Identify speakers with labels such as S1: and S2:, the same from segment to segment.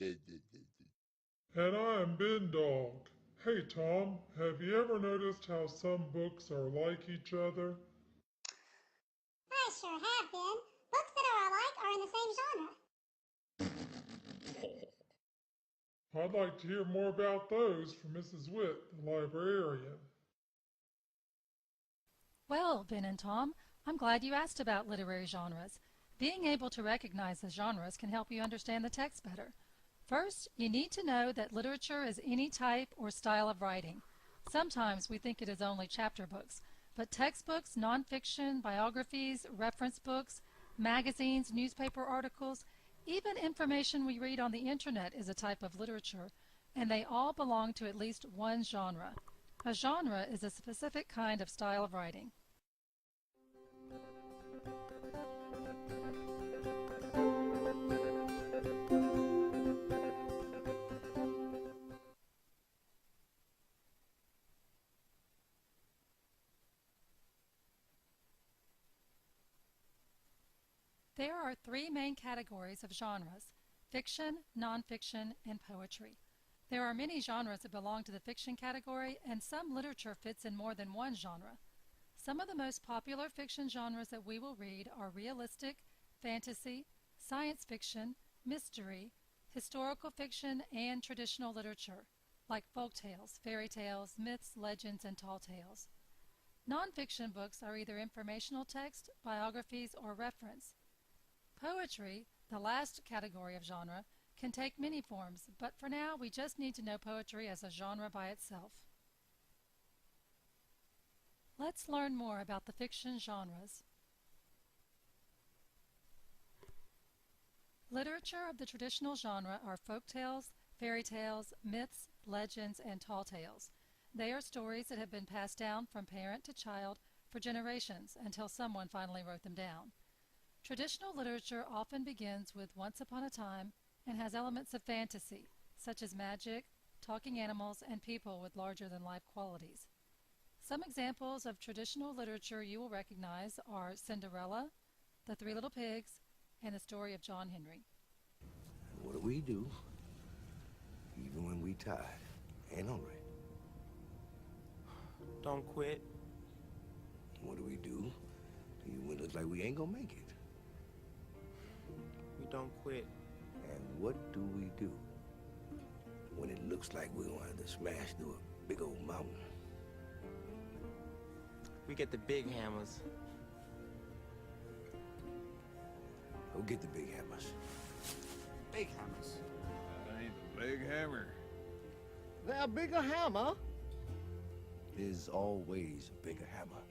S1: And I'm Ben Dog. Hey Tom, have you ever noticed how some books are like each other?
S2: I sure have been. Books that are alike are in the same genre.
S1: I'd like to hear more about those from Mrs. Witt, the librarian.
S3: Well, Ben and Tom, I'm glad you asked about literary genres. Being able to recognize the genres can help you understand the text better. First, you need to know that literature is any type or style of writing. Sometimes we think it is only chapter books, but textbooks, nonfiction, biographies, reference books, magazines, newspaper articles, even information we read on the internet is a type of literature, and they all belong to at least one genre. A genre is a specific kind of style of writing. There are three main categories of genres: fiction, nonfiction, and poetry. There are many genres that belong to the fiction category, and some literature fits in more than one genre. Some of the most popular fiction genres that we will read are realistic, fantasy, science fiction, mystery, historical fiction, and traditional literature, like folk tales, fairy tales, myths, legends, and tall tales. Nonfiction books are either informational text, biographies, or reference. Poetry, the last category of genre, can take many forms, but for now we just need to know poetry as a genre by itself. Let's learn more about the fiction genres. Literature of the traditional genre are folk tales, fairy tales, myths, legends, and tall tales. They are stories that have been passed down from parent to child for generations until someone finally wrote them down. Traditional literature often begins with once upon a time and has elements of fantasy, such as magic, talking animals, and people with larger-than-life qualities. Some examples of traditional literature you will recognize are Cinderella, The Three Little Pigs, and the story of John Henry.
S4: What do we do, even when we tired and hungry?
S5: Don't quit.
S4: What do we do, even when it looks like we ain't gonna make it?
S5: We don't quit.
S4: And what do we do when it looks like we're gonna have to smash through a big old mountain?
S5: We get the big hammers.
S4: Go get the big hammers.
S6: Big hammers.
S7: That ain't the big hammer.
S6: They're a bigger hammer.
S4: There's always a bigger hammer.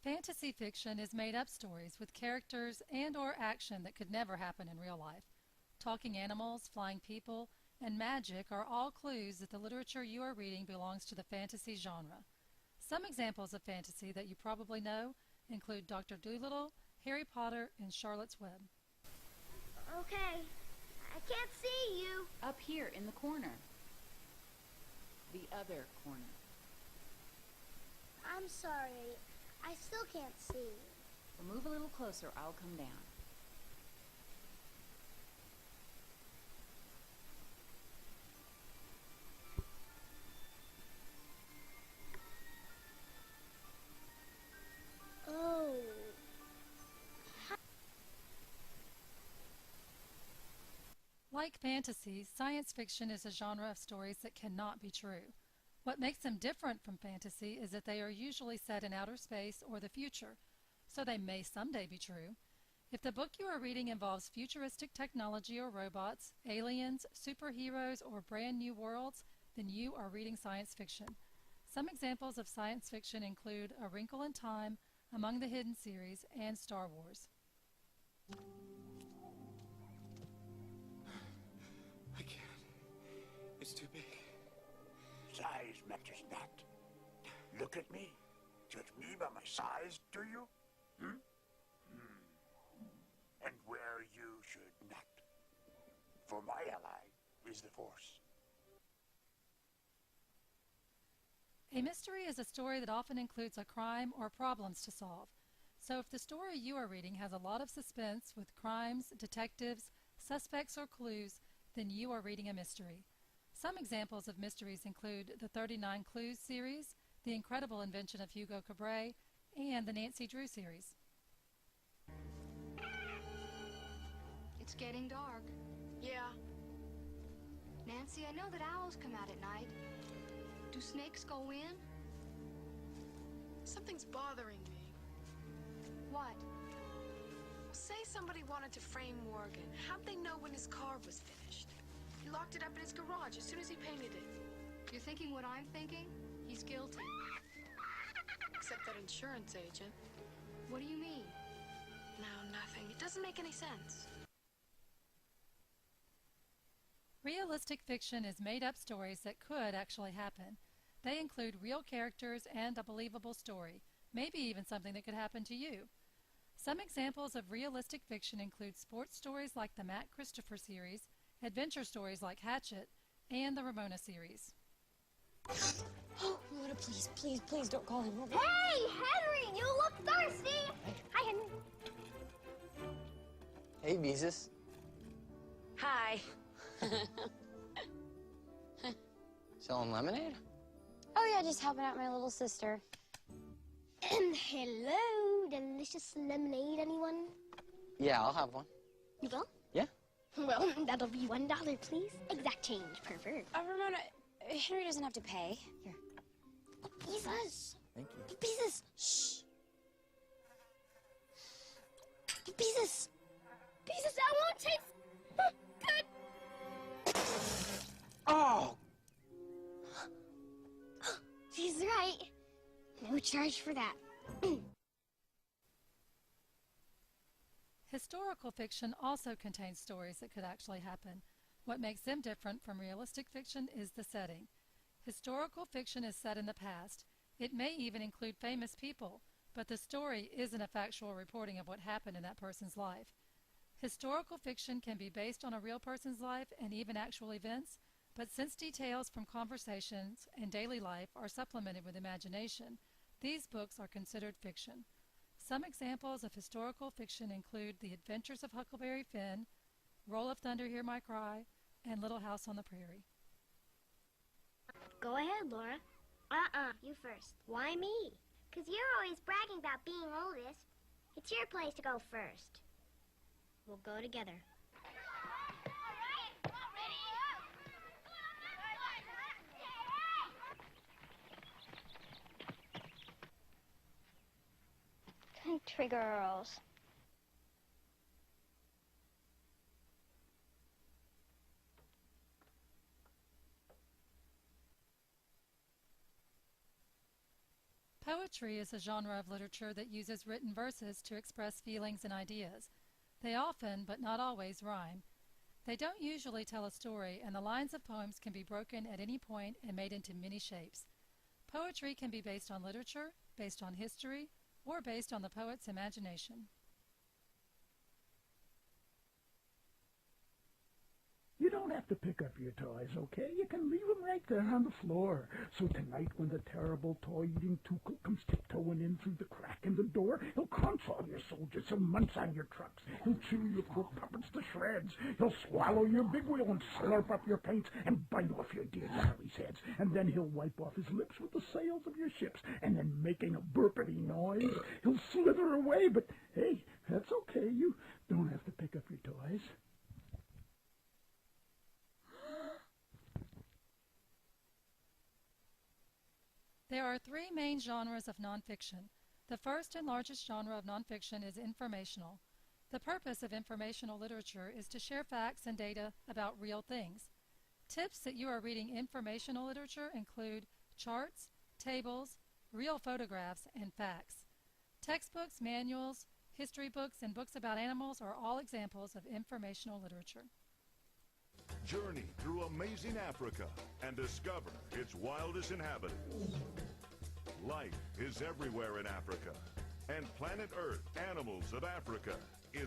S3: Fantasy fiction is made-up stories with characters and/or action that could never happen in real life. Talking animals, flying people, and magic are all clues that the literature you are reading belongs to the fantasy genre. Some examples of fantasy that you probably know include Dr. Dolittle, Harry Potter, and Charlotte's Web.
S8: Okay, I can't see you.
S9: Up here in the corner. The other corner.
S8: I'm sorry, I still can't see.
S9: Well, move a little closer, I'll come down.
S8: Oh.
S3: Like fantasy, science fiction is a genre of stories that cannot be true. What makes them different from fantasy is that they are usually set in outer space or the future, so they may someday be true. If the book you are reading involves futuristic technology or robots, aliens, superheroes, or brand new worlds, then you are reading science fiction. Some examples of science fiction include A Wrinkle in Time, Among the Hidden series, and Star Wars.
S6: I can't. It's too big.
S10: Size matters not. Look at me. Judge me by my size, do you? And where you should not. For my ally is the Force.
S3: A mystery is a story that often includes a crime or problems to solve. So if the story you are reading has a lot of suspense with crimes, detectives, suspects, or clues, then you are reading a mystery. Some examples of mysteries include the 39 Clues series, The Incredible Invention of Hugo Cabret, and the Nancy Drew series.
S11: It's getting dark.
S12: Yeah.
S11: Nancy, I know that owls come out at night. Do snakes go in?
S12: Something's bothering me.
S11: What?
S12: Say somebody wanted to frame Morgan. How'd they know when his car was finished? He locked it up in his garage as soon as he painted it.
S11: You're thinking what I'm thinking? He's guilty.
S12: Except that insurance agent.
S11: What do you mean?
S12: No, nothing. It doesn't make any sense.
S3: Realistic fiction is made-up stories that could actually happen. They include real characters and a believable story, maybe even something that could happen to you. Some examples of realistic fiction include sports stories like the Matt Christopher series, adventure stories like Hatchet, and the Ramona series.
S2: Oh, Rhoda, please, please, please don't call him.
S8: Hey, Henry, you look thirsty. Hi, Henry.
S13: Hey, Beezus.
S2: Hi.
S13: Selling lemonade?
S2: Oh yeah, just helping out my little sister.
S8: Hello, delicious lemonade, anyone?
S13: Yeah, I'll have one.
S8: You will?
S13: Yeah.
S8: Well, that'll be $1, please. Exact change, pervert.
S2: Ramona, Henry doesn't have to pay. Here.
S8: Beezus.
S13: Thank you.
S8: Beezus. Shh. Beezus. Beezus, that won't taste good.
S13: Oh!
S8: He's right. No charge for that.
S3: Historical fiction also contains stories that could actually happen. What makes them different from realistic fiction is the setting. Historical fiction is set in the past. It may even include famous people, but the story isn't a factual reporting of what happened in that person's life. Historical fiction can be based on a real person's life and even actual events, but since details from conversations and daily life are supplemented with imagination, these books are considered fiction. Some examples of historical fiction include The Adventures of Huckleberry Finn, Roll of Thunder, Hear My Cry, and Little House on the Prairie.
S8: Go ahead, Laura. You first. Why me? 'Cause you're always bragging about being oldest. It's your place to go first. We'll go together. Country girls.
S3: Poetry is a genre of literature that uses written verses to express feelings and ideas. They often, but not always, rhyme. They don't usually tell a story, and the lines of poems can be broken at any point and made into many shapes. Poetry can be based on literature, based on history, or based on the poet's imagination.
S14: You don't have to pick up your toys, okay? You can leave them right there on the floor. So tonight, when the terrible toy-eating Tuchel comes tiptoeing in through the crack in the door, he'll crunch all your soldiers, he'll munch on your trucks, he'll chew your poor puppets to shreds, he'll swallow your big wheel and slurp up your paints and bite off your dear Larry's heads, and then he'll wipe off his lips with the sails of your ships, and then making a burpity noise, he'll slither away, but hey, that's okay. You don't have to pick up your toys.
S3: There are three main genres of nonfiction. The first and largest genre of nonfiction is informational. The purpose of informational literature is to share facts and data about real things. Tips that you are reading informational literature include charts, tables, real photographs, and facts. Textbooks, manuals, history books, and books about animals are all examples of informational literature.
S15: Journey through amazing Africa and discover its wildest inhabitants. Life is everywhere in Africa, and Planet Earth, Animals of Africa is...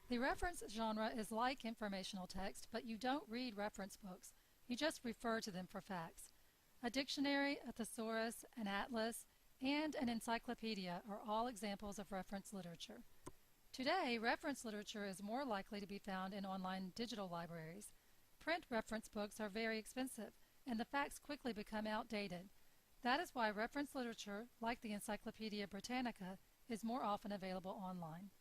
S3: The reference genre is like informational text, but you don't read reference books. You just refer to them for facts. A dictionary, a thesaurus, an atlas, and an encyclopedia are all examples of reference literature. Today, reference literature is more likely to be found in online digital libraries. Print reference books are very expensive, and the facts quickly become outdated. That is why reference literature, like the Encyclopedia Britannica, is more often available online.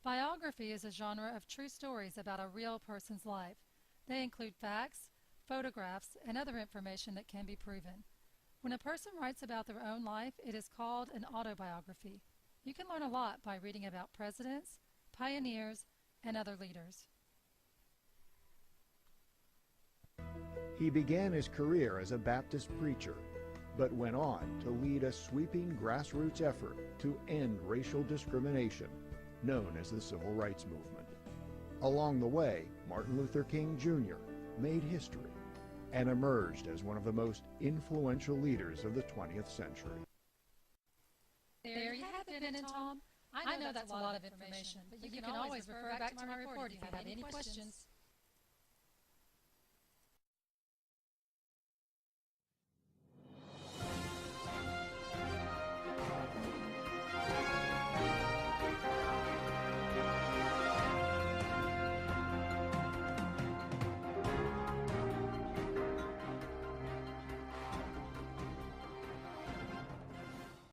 S3: Biography is a genre of true stories about a real person's life. They include facts, photographs, and other information that can be proven. When a person writes about their own life, it is called an autobiography. You can learn a lot by reading about presidents, pioneers, and other leaders.
S16: He began his career as a Baptist preacher, but went on to lead a sweeping grassroots effort to end racial discrimination, known as the Civil Rights Movement. Along the way, Martin Luther King Jr. made history and emerged as one of the most influential leaders of the 20th century.
S3: There you have it, Ben and Tom. I know that's a lot of information, but you can always refer back to my report if you have any questions.